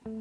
Hola,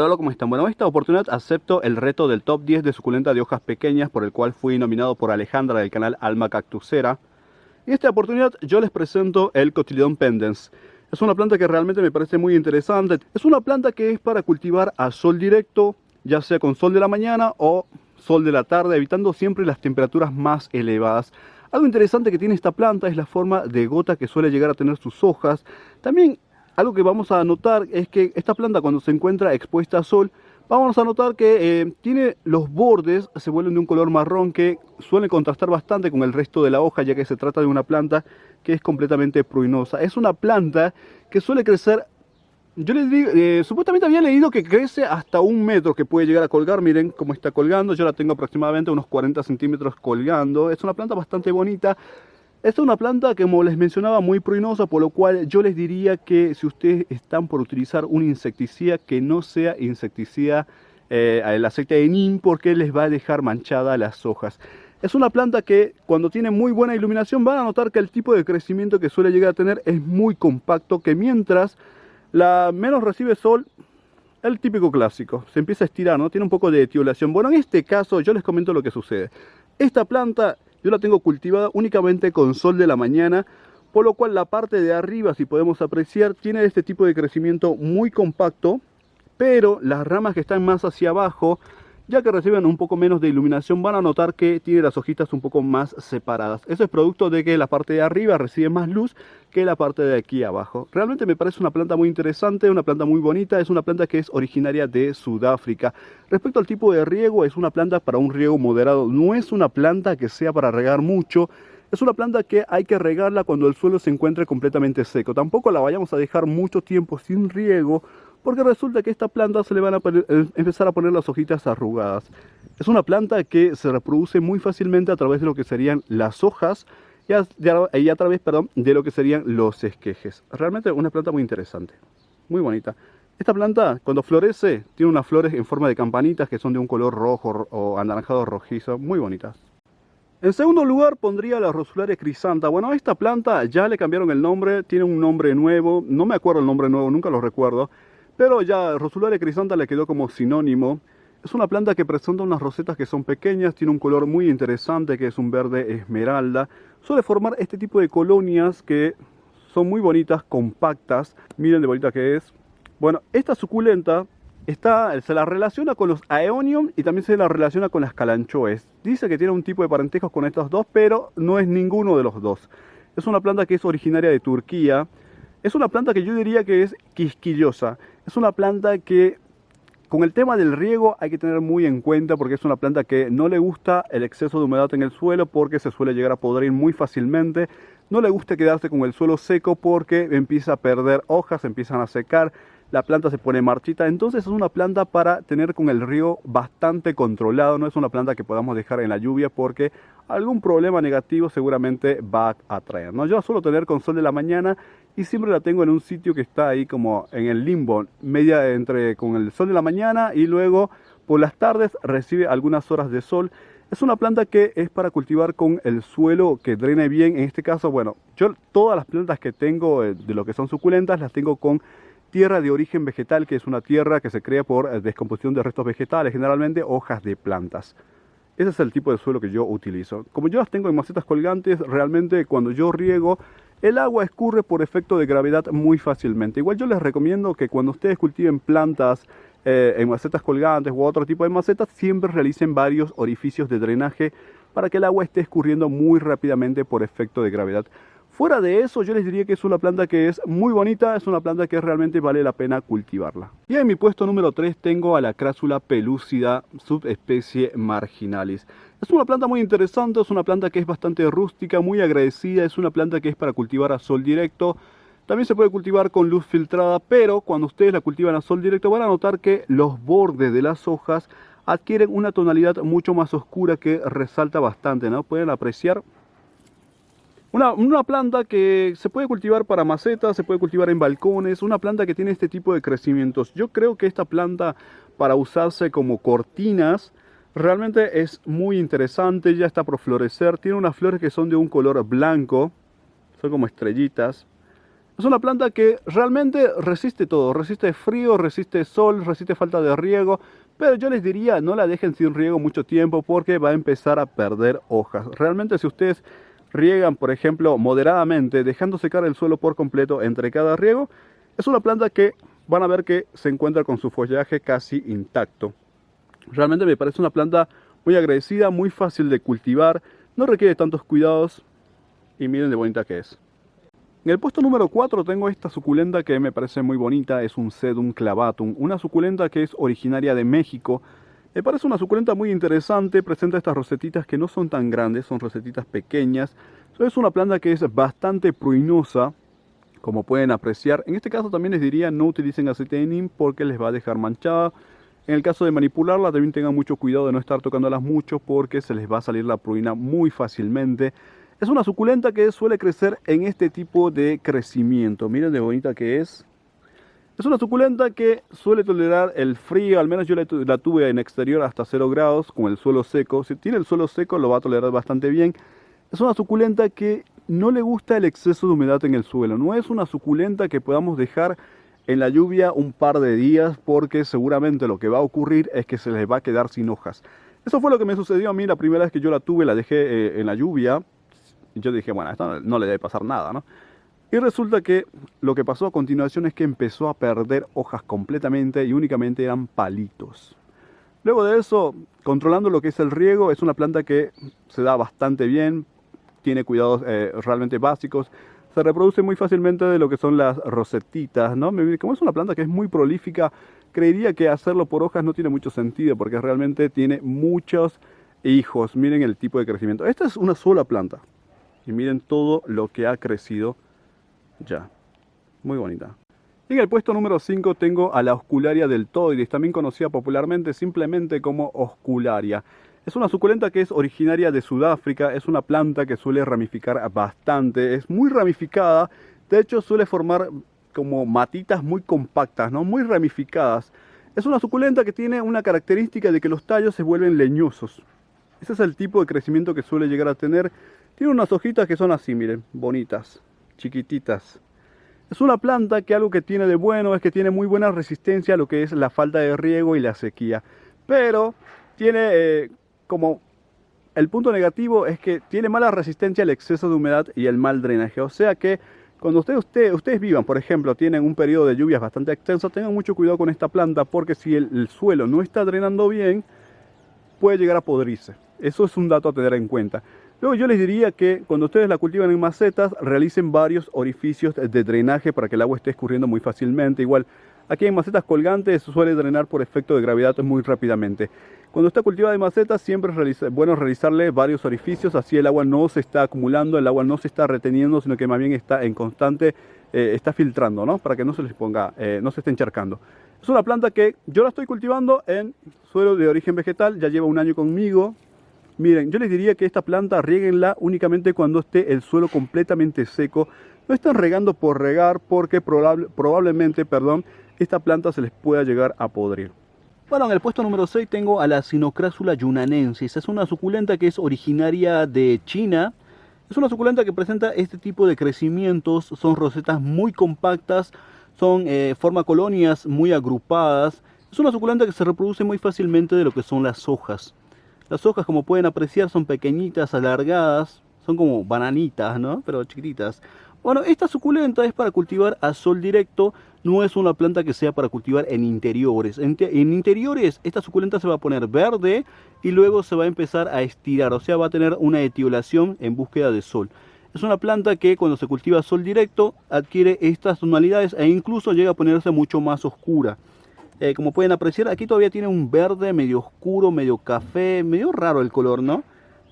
hola, ¿cómo están? Bueno, en esta oportunidad acepto el reto del top 10 de suculenta de hojas pequeñas por el cual fui nominado por Alejandra del canal Alma Cactusera. Y en esta oportunidad yo les presento el Cotyledon pendens. Es una planta que realmente me parece muy interesante. Es una planta que es para cultivar a sol directo, ya sea con sol de la mañana o sol de la tarde, evitando siempre las temperaturas más elevadas. Algo interesante que tiene esta planta es la forma de gota que suele llegar a tener sus hojas. También algo que vamos a notar es que esta planta, cuando se encuentra expuesta a sol, vamos a notar que tiene los bordes, se vuelven de un color marrón que suele contrastar bastante con el resto de la hoja, ya que se trata de una planta que es completamente pruinosa. Es una planta que suele crecer, yo les digo, supuestamente había leído que crece hasta 1 metro, que puede llegar a colgar. Miren cómo está colgando. Yo la tengo aproximadamente unos 40 centímetros colgando. Es una planta bastante bonita. Esta es una planta que, como les mencionaba, muy pruinosa, por lo cual yo les diría que si ustedes están por utilizar un insecticida, que no sea insecticida el aceite de neem, porque les va a dejar manchadas las hojas. Es una planta que cuando tiene muy buena iluminación van a notar que el tipo de crecimiento que suele llegar a tener es muy compacto, que mientras la menos recibe sol, el típico clásico, se empieza a estirar, ¿no? Tiene un poco de etiolación. Bueno, en este caso yo les comento lo que sucede. Esta planta yo la tengo cultivada únicamente con sol de la mañana, por lo cual la parte de arriba, si podemos apreciar, tiene este tipo de crecimiento muy compacto, pero las ramas que están más hacia abajo, ya que reciben un poco menos de iluminación, van a notar que tiene las hojitas un poco más separadas. Eso es producto de que la parte de arriba recibe más luz que la parte de aquí abajo. Realmente me parece una planta muy interesante, una planta muy bonita. Es una planta que es originaria de Sudáfrica. Respecto al tipo de riego, es una planta para un riego moderado. No es una planta que sea para regar mucho. Es una planta que hay que regarla cuando el suelo se encuentre completamente seco. Tampoco la vayamos a dejar mucho tiempo sin riego, porque resulta que a esta planta se le van a empezar a poner las hojitas arrugadas. Es una planta que se reproduce muy fácilmente a través de lo que serían las hojas y a través, perdón, de lo que serían los esquejes. Realmente una planta muy interesante, muy bonita. Esta planta, cuando florece, tiene unas flores en forma de campanitas que son de un color rojo o anaranjado rojizo, muy bonitas. En segundo lugar pondría la Rosularia crisanta. Bueno, a esta planta ya le cambiaron el nombre, tiene un nombre nuevo, no me acuerdo el nombre nuevo, nunca lo recuerdo, pero ya Rosularia crisanta le quedó como sinónimo. Es una planta que presenta unas rosetas que son pequeñas, tiene un color muy interesante que es un verde esmeralda. Suele formar este tipo de colonias que son muy bonitas, compactas. Miren de bonita que es. Bueno, esta suculenta se la relaciona con los Aeonium y también se la relaciona con las Kalanchoes. Dice que tiene un tipo de parentescos con estos dos, pero no es ninguno de los dos. Es una planta que es originaria de Turquía. Es una planta que yo diría que es quisquillosa. Es una planta que con el tema del riego hay que tener muy en cuenta, porque es una planta que no le gusta el exceso de humedad en el suelo porque se suele llegar a podrir muy fácilmente. No le gusta quedarse con el suelo seco porque empieza a perder hojas, empiezan a secar, la planta se pone marchita. Entonces es una planta para tener con el riego bastante controlado. No es una planta que podamos dejar en la lluvia porque algún problema negativo seguramente va a traer, ¿no? Yo la suelo tener con sol de la mañana y siempre la tengo en un sitio que está ahí como en el limbo, media entre con el sol de la mañana y luego por las tardes recibe algunas horas de sol. Es una planta que es para cultivar con el suelo que drene bien. En este caso, bueno, yo todas las plantas que tengo de lo que son suculentas las tengo con tierra de origen vegetal, que es una tierra que se crea por descomposición de restos vegetales, generalmente hojas de plantas. Ese es el tipo de suelo que yo utilizo. Como yo las tengo en macetas colgantes, realmente cuando yo riego, el agua escurre por efecto de gravedad muy fácilmente. Igual yo les recomiendo que cuando ustedes cultiven plantas en macetas colgantes u otro tipo de macetas, siempre realicen varios orificios de drenaje para que el agua esté escurriendo muy rápidamente por efecto de gravedad. Fuera de eso, yo les diría que es una planta que es muy bonita, es una planta que realmente vale la pena cultivarla. Y en mi puesto número 3 tengo a la Crassula pelúcida, subespecie marginalis. Es una planta muy interesante, es una planta que es bastante rústica, muy agradecida, es una planta que es para cultivar a sol directo. También se puede cultivar con luz filtrada, pero cuando ustedes la cultivan a sol directo van a notar que los bordes de las hojas adquieren una tonalidad mucho más oscura que resalta bastante, ¿no? Pueden apreciar. Una planta que se puede cultivar para macetas, se puede cultivar en balcones, una planta que tiene este tipo de crecimientos. Yo creo que esta planta para usarse como cortinas realmente es muy interesante, ya está por florecer, tiene unas flores que son de un color blanco, son como estrellitas. Es una planta que realmente resiste todo, resiste frío, resiste sol, resiste falta de riego, pero yo les diría no la dejen sin riego mucho tiempo porque va a empezar a perder hojas. Realmente si ustedes riegan, por ejemplo, moderadamente, dejando secar el suelo por completo entre cada riego, es una planta que van a ver que se encuentra con su follaje casi intacto. Realmente me parece una planta muy agradecida, muy fácil de cultivar, no requiere tantos cuidados y miren de bonita que es. En el puesto número 4 tengo esta suculenta que me parece muy bonita, es un Sedum clavatum, una suculenta que es originaria de México. Me parece una suculenta muy interesante, presenta estas rosetitas que no son tan grandes, son rosetitas pequeñas. Es una planta que es bastante pruinosa, como pueden apreciar. En este caso también les diría no utilicen aceite de neem porque les va a dejar manchada. En el caso de manipularla también tengan mucho cuidado de no estar tocándolas mucho porque se les va a salir la pruina muy fácilmente. Es una suculenta que suele crecer en este tipo de crecimiento. Miren de bonita que es. Es una suculenta que suele tolerar el frío, al menos yo la tuve en exterior hasta 0 grados con el suelo seco. Si tiene el suelo seco lo va a tolerar bastante bien. Es una suculenta que no le gusta el exceso de humedad en el suelo. No es una suculenta que podamos dejar en la lluvia un par de días porque seguramente lo que va a ocurrir es que se les va a quedar sin hojas. Eso fue lo que me sucedió a mí la primera vez que yo la tuve, la dejé en la lluvia. Y yo dije, bueno, a esto no le debe pasar nada, ¿no? Y resulta que lo que pasó a continuación es que empezó a perder hojas completamente y únicamente eran palitos. Luego de eso, controlando lo que es el riego, es una planta que se da bastante bien, tiene cuidados realmente básicos, se reproduce muy fácilmente de lo que son las rosetitas, ¿no? Como es una planta que es muy prolífica, creería que hacerlo por hojas no tiene mucho sentido porque realmente tiene muchos hijos. Miren el tipo de crecimiento. Esta es una sola planta. Y miren todo lo que ha crecido ya. Muy bonita. Y en el puesto número 5 tengo a la Oscularia deltoides, también conocida popularmente simplemente como Oscularia. Es una suculenta que es originaria de Sudáfrica, es una planta que suele ramificar bastante, es muy ramificada, de hecho suele formar como matitas muy compactas, ¿no? Muy ramificadas. Es una suculenta que tiene una característica de que los tallos se vuelven leñosos. Ese es el tipo de crecimiento que suele llegar a tener. Tiene unas hojitas que son así, miren, bonitas, chiquititas. Es una planta que algo que tiene de bueno es que tiene muy buena resistencia a lo que es la falta de riego y la sequía. Pero tiene como el punto negativo es que tiene mala resistencia al exceso de humedad y el mal drenaje. O sea que cuando ustedes vivan, por ejemplo, tienen un periodo de lluvias bastante extenso, tengan mucho cuidado con esta planta porque si el suelo no está drenando bien, puede llegar a podrirse. Eso es un dato a tener en cuenta. Luego yo les diría que cuando ustedes la cultivan en macetas, realicen varios orificios de drenaje para que el agua esté escurriendo muy fácilmente. Igual, aquí en macetas colgantes suele drenar por efecto de gravedad muy rápidamente. Cuando está cultivada en macetas, siempre es bueno realizarle varios orificios, así el agua no se está acumulando, el agua no se está reteniendo, sino que más bien está en constante, está filtrando, ¿no? Para que no se les ponga, no se esté encharcando. Es una planta que yo la estoy cultivando en suelo de origen vegetal, ya lleva un año conmigo. Miren, yo les diría que esta planta riéguenla únicamente cuando esté el suelo completamente seco. No están regando por regar porque probablemente, esta planta se les pueda llegar a podrir. Bueno, en el puesto número 6 tengo a la Sinocrásula yunanensis. Es una suculenta que es originaria de China. Es una suculenta que presenta este tipo de crecimientos. Son rosetas muy compactas, forma colonias muy agrupadas. Es una suculenta que se reproduce muy fácilmente de lo que son las hojas. Las hojas, como pueden apreciar, son pequeñitas, alargadas, son como bananitas, ¿no? Pero chiquititas. Bueno, esta suculenta es para cultivar a sol directo, no es una planta que sea para cultivar en interiores. En interiores, esta suculenta se va a poner verde y luego se va a empezar a estirar, o sea, va a tener una etiolación en búsqueda de sol. Es una planta que cuando se cultiva a sol directo adquiere estas tonalidades e incluso llega a ponerse mucho más oscura. Como pueden apreciar, aquí todavía tiene un verde medio oscuro, medio café, medio raro el color, ¿no?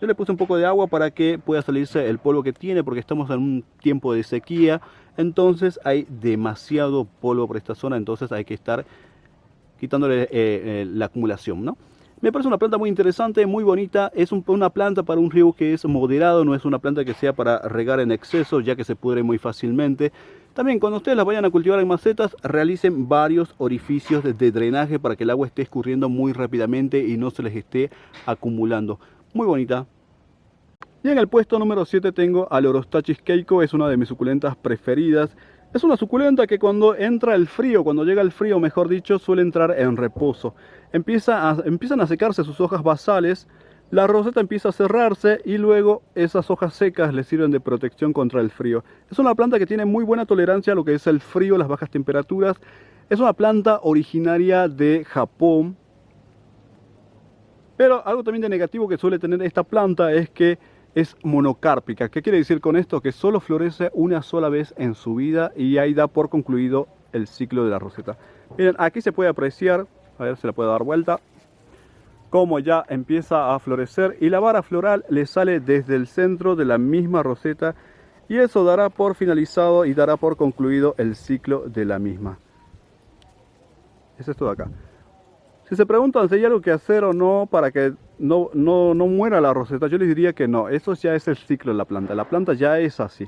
Yo le puse un poco de agua para que pueda salirse el polvo que tiene, porque estamos en un tiempo de sequía, entonces hay demasiado polvo por esta zona, entonces hay que estar quitándole la acumulación, ¿no? Me parece una planta muy interesante, muy bonita. Es una planta para un riego que es moderado, no es una planta que sea para regar en exceso, ya que se pudre muy fácilmente. También cuando ustedes las vayan a cultivar en macetas, realicen varios orificios de drenaje para que el agua esté escurriendo muy rápidamente y no se les esté acumulando. Muy bonita. Y en el puesto número 7 tengo al Orostachys keiko, es una de mis suculentas preferidas. Es una suculenta que cuando entra el frío, cuando llega el frío, mejor dicho, suele entrar en reposo. Empiezan a secarse sus hojas basales, la roseta empieza a cerrarse y luego esas hojas secas le sirven de protección contra el frío. Es una planta que tiene muy buena tolerancia a lo que es el frío, las bajas temperaturas. Es una planta originaria de Japón. Pero algo también de negativo que suele tener esta planta es que es monocárpica. ¿Qué quiere decir con esto? Que solo florece una sola vez en su vida y ahí da por concluido el ciclo de la roseta. Miren, aquí se puede apreciar, a ver si la puedo dar vuelta, cómo ya empieza a florecer y la vara floral le sale desde el centro de la misma roseta y eso dará por finalizado y dará por concluido el ciclo de la misma. Es esto de acá. Si se preguntan si hay algo que hacer o no para que no muera la roseta, yo les diría que no. Eso ya es el ciclo de la planta. La planta ya es así.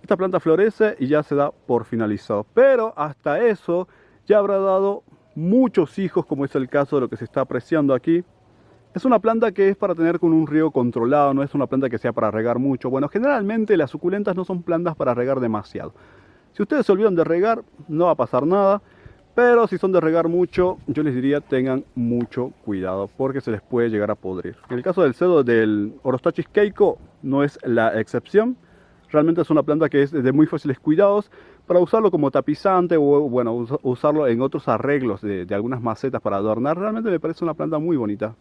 Esta planta florece y ya se da por finalizado. Pero hasta eso ya habrá dado muchos hijos, como es el caso de lo que se está apreciando aquí. Es una planta que es para tener con un riego controlado, no es una planta que sea para regar mucho. Bueno, generalmente las suculentas no son plantas para regar demasiado. Si ustedes se olvidan de regar, no va a pasar nada. Pero si son de regar mucho, yo les diría tengan mucho cuidado porque se les puede llegar a podrir. En el caso del cedo del Orostachys keiko no es la excepción. Realmente es una planta que es de muy fáciles cuidados para usarlo como tapizante o bueno, usarlo en otros arreglos de algunas macetas para adornar. Realmente me parece una planta muy bonita.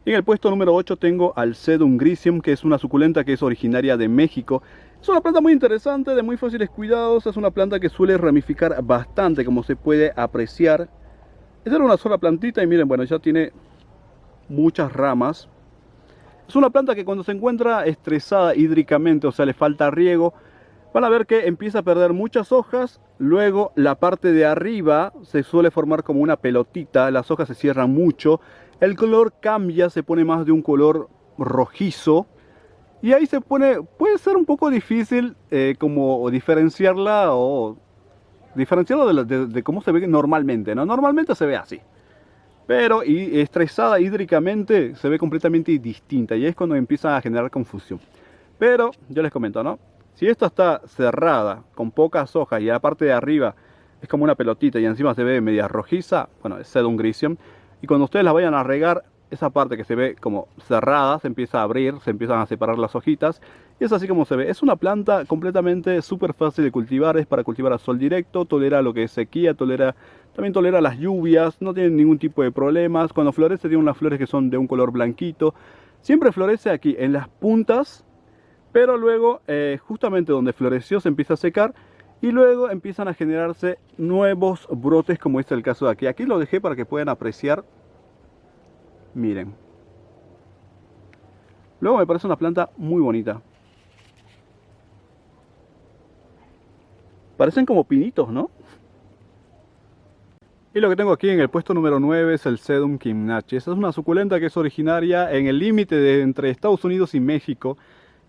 Y en el puesto número 8 tengo al Sedum griseum, que es una suculenta que es originaria de México. Es una planta muy interesante, de muy fáciles cuidados. Es una planta que suele ramificar bastante, como se puede apreciar. Esta era una sola plantita y miren, bueno, ya tiene muchas ramas. Es una planta que cuando se encuentra estresada hídricamente, o sea, le falta riego, van a ver que empieza a perder muchas hojas. Luego la parte de arriba se suele formar como una pelotita, las hojas se cierran mucho. El color cambia, se pone más de un color rojizo. Y ahí se pone, puede ser un poco difícil como diferenciarla o diferenciarlo de cómo se ve normalmente, ¿no? Normalmente se ve así. Pero y estresada hídricamente se ve completamente distinta y es cuando empieza a generar confusión. Pero yo les comento, ¿no? Si esta está cerrada, con pocas hojas y la parte de arriba es como una pelotita y encima se ve media rojiza, bueno, es Sedum griseum. Y cuando ustedes la vayan a regar, esa parte que se ve como cerrada se empieza a abrir, se empiezan a separar las hojitas. Y es así como se ve. Es una planta completamente súper fácil de cultivar, es para cultivar a sol directo, tolera lo que es sequía, también tolera las lluvias, no tiene ningún tipo de problemas. Cuando florece tiene unas flores que son de un color blanquito. Siempre florece aquí en las puntas, pero luego justamente donde floreció se empieza a secar. Y luego empiezan a generarse nuevos brotes, como es el caso de aquí. Aquí lo dejé para que puedan apreciar. Miren. Luego me parece una planta muy bonita. Parecen como pinitos, ¿no? Y lo que tengo aquí en el puesto número 9 es el Sedum kimnachi. Esta es una suculenta que es originaria en el límite entre Estados Unidos y México.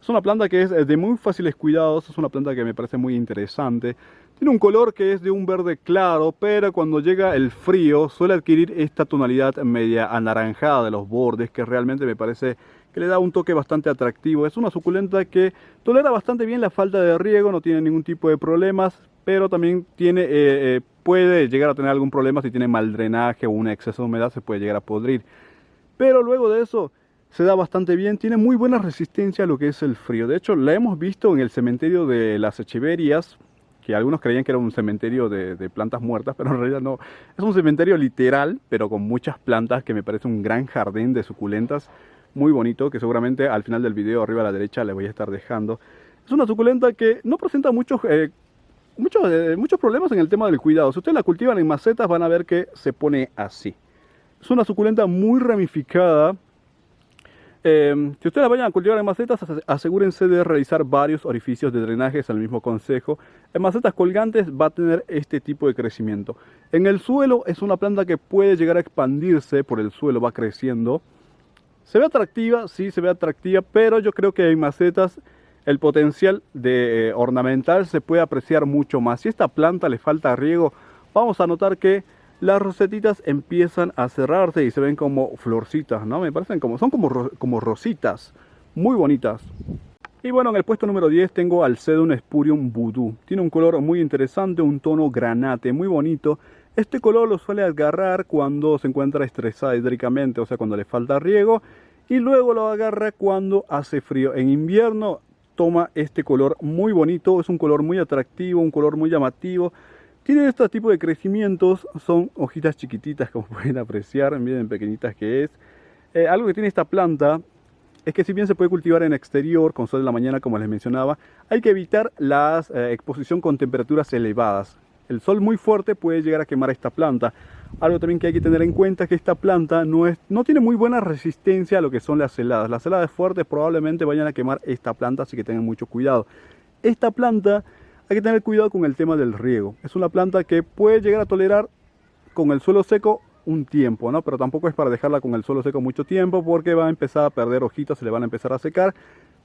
Es una planta que es de muy fáciles cuidados, es una planta que me parece muy interesante. Tiene un color que es de un verde claro, pero cuando llega el frío suele adquirir esta tonalidad media anaranjada de los bordes, que realmente me parece que le da un toque bastante atractivo. Es una suculenta que tolera bastante bien la falta de riego, no tiene ningún tipo de problemas, pero también puede llegar a tener algún problema si tiene mal drenaje o un exceso de humedad, se puede llegar a podrir. Pero luego de eso se da bastante bien, tiene muy buena resistencia a lo que es el frío. De hecho, la hemos visto en el cementerio de las Echeverias, que algunos creían que era un cementerio de plantas muertas, pero en realidad no. Es un cementerio literal, pero con muchas plantas, que me parece un gran jardín de suculentas, muy bonito, que seguramente al final del video arriba a la derecha les voy a estar dejando. Es una suculenta que no presenta muchos problemas en el tema del cuidado. Si ustedes la cultivan en macetas van a ver que se pone así. Es una suculenta muy ramificada. Si ustedes la vayan a cultivar en macetas, asegúrense de realizar varios orificios de drenaje, es el mismo consejo. En macetas colgantes va a tener este tipo de crecimiento. En el suelo es una planta que puede llegar a expandirse por el suelo, va creciendo. Se ve atractiva, sí se ve atractiva, pero yo creo que en macetas el potencial de ornamental se puede apreciar mucho más. Si a esta planta le falta riego, vamos a notar que las rosetitas empiezan a cerrarse y se ven como florcitas, ¿no? Me parecen son como rositas. muy bonitas. Y bueno, en el puesto número 10 tengo Alcedon Spurium Voodoo. Tiene un color muy interesante, un tono granate, muy bonito. Este color lo suele agarrar cuando se encuentra estresada hídricamente, o sea, cuando le falta riego. Y luego lo agarra cuando hace frío. En invierno toma este color muy bonito, es un color muy atractivo, un color muy llamativo. Tiene este tipo de crecimientos, son hojitas chiquititas como pueden apreciar, miren pequeñitas que es. Algo que tiene esta planta es que si bien se puede cultivar en exterior con sol de la mañana como les mencionaba, hay que evitar la exposición con temperaturas elevadas. El sol muy fuerte puede llegar a quemar esta planta. Algo también que hay que tener en cuenta es que esta planta no tiene muy buena resistencia a lo que son las heladas. Las heladas fuertes probablemente vayan a quemar esta planta, así que tengan mucho cuidado. Esta planta hay que tener cuidado con el tema del riego. Es una planta que puede llegar a tolerar con el suelo seco un tiempo, ¿no? Pero tampoco es para dejarla con el suelo seco mucho tiempo porque va a empezar a perder hojitas, se le van a empezar a secar.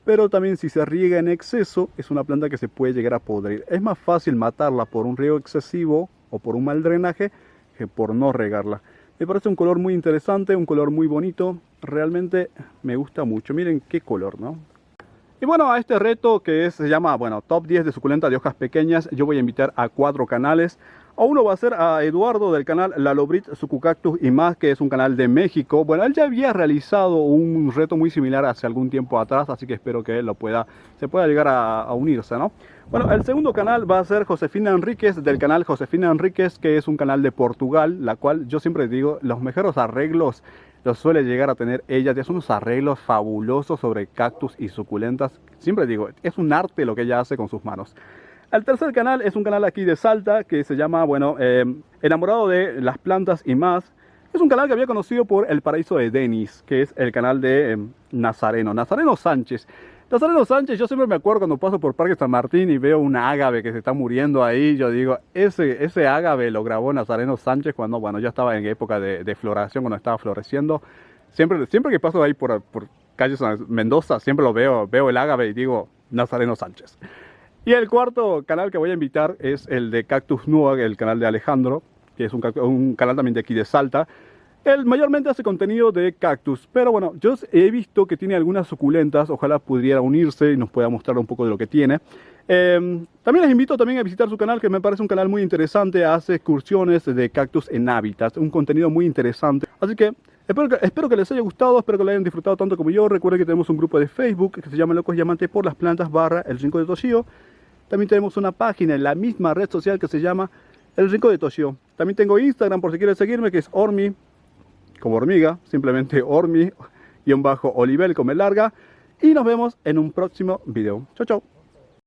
Pero también si se riega en exceso, es una planta que se puede llegar a podrir. Es más fácil matarla por un riego excesivo o por un mal drenaje que por no regarla. Me parece un color muy interesante, un color muy bonito. Realmente me gusta mucho. Miren qué color, ¿no? Y bueno, a este reto que se llama, bueno, Top 10 de suculenta de hojas pequeñas, yo voy a invitar a 4 canales. A uno va a ser a Eduardo del canal Lalobrit Sucucactus y más, que es un canal de México. Bueno, él ya había realizado un reto muy similar hace algún tiempo atrás, así que espero que él se pueda llegar a unirse, ¿no? Bueno, el segundo canal va a ser Josefina Enríquez del canal Josefina Enríquez, que es un canal de Portugal, la cual yo siempre digo, los mejores arreglos los suele llegar a tener ella. Tiene unos arreglos fabulosos sobre cactus y suculentas. Siempre digo, es un arte lo que ella hace con sus manos. El tercer canal es un canal aquí de Salta que se llama, bueno, Enamorado de las plantas y más. Es un canal que había conocido por El Paraíso de Denis, que es el canal de Nazareno Sánchez. Nazareno Sánchez, yo siempre me acuerdo cuando paso por Parque San Martín y veo un ágave que se está muriendo ahí. Yo digo, ese ágave lo grabó Nazareno Sánchez cuando, bueno, ya estaba en época de floración, cuando estaba floreciendo. Siempre que paso ahí por calle Mendoza, siempre lo veo el ágave y digo, Nazareno Sánchez. Y el cuarto canal que voy a invitar es el de Cactus Nua, el canal de Alejandro, que es un canal también de aquí de Salta. Él mayormente hace contenido de cactus, pero bueno, yo he visto que tiene algunas suculentas, ojalá pudiera unirse y nos pueda mostrar un poco de lo que tiene. También les invito también a visitar su canal, que me parece un canal muy interesante, hace excursiones de cactus en hábitats, un contenido muy interesante. Así que espero que les haya gustado, espero que lo hayan disfrutado tanto como yo. Recuerden que tenemos un grupo de Facebook que se llama Locos Diamantes por las Plantas / El Rincón de Toshio. También tenemos una página en la misma red social que se llama El Rincón de Toshio. También tengo Instagram por si quieren seguirme, que es Ormi, como hormiga, simplemente Ormi-Olivel, come larga. Y nos vemos en un próximo video. Chau, chau.